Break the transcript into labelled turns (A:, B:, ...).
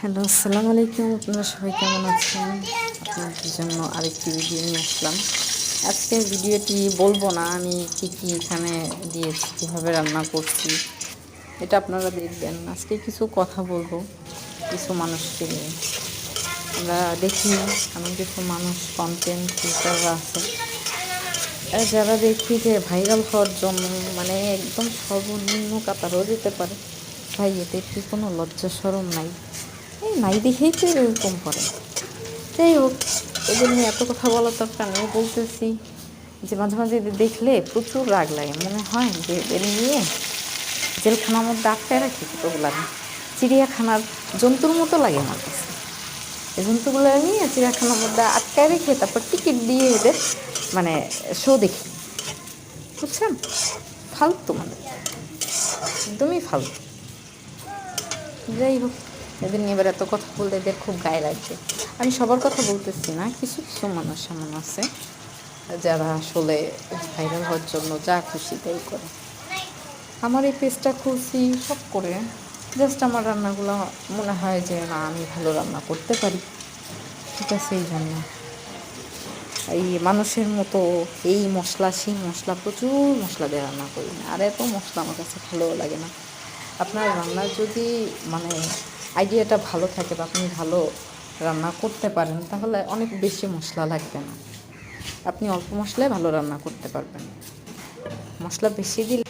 A: Hello, আসসালামু আলাইকুম। আপনারা সবাই কেমন আছেন? আপনাদের জন্য আরেকটি ভিডিও নিয়ে আসলাম। আজকের ভিডিওটি বলবো না আমি কি এখানে দিয়েছি, কীভাবে রান্না করছি, এটা আপনারা দেখবেন। আজকে কিছু কথা বলবো কিছু মানুষকে নিয়ে। আমরা দেখি এমন কিছু মানুষ কন্টেন্ট ক্রিয়েটাররা আছে যারা দেখি যে ভাইরাল হওয়ার জন্য মানে একদম সর্বনিম্ন কাতারও যেতে পারে। ভাই, এদের কি কোনো লজ্জা শরম নাই? এই নাই দেখেই তো এরকম করে। যাই হোক, এদের নিয়ে এত কথা বলার দরকার নেই। বলতেছি যে মাঝে মাঝে এদের দেখলে প্রচুর রাগ লাগে, মনে হয় যে এদের নিয়ে জেলখানার মধ্যে আটকায় রাখি কতগুলা, চিড়িয়াখানার জন্তুর মতো লাগে আমার কাছে। এই জন্তুগুলো নিয়ে চিড়িয়াখানার মধ্যে আটকায় রেখে তারপর টিকিট দিয়ে এদের মানে শো দেখি, বুঝছেন? ফালতু মানে, একদমই ফালতু। যাই হোক, এদের নিয়ে এবার এত কথা বলতে এদের খুব গায়ে লাগছে। আমি সবার কথা বলতেছি না, কিছু কিছু মানুষ এমন আছে যারা আসলে ভাইরাল হওয়ার জন্য যা খুশি তাই করে। আমার এই পেজটা খুলছি সব করে জাস্ট আমার রান্নাগুলো মনে হয় যে না, আমি ভালো রান্না করতে পারি, ঠিক আছে? এই জন্য এই মানুষের মতো এই মশলা সেই মশলা প্রচুর মশলা দিয়ে রান্না করি না। আর এত মশলা আমার কাছে ভালোও লাগে না। আপনার রান্নার যদি মানে আইডিয়াটা ভালো থাকে বা আপনি ভালো রান্না করতে পারেন, তাহলে অনেক বেশি মশলা লাগবে না, আপনি অল্প মশলায় ভালো রান্না করতে পারবেন। মশলা বেশি দিলে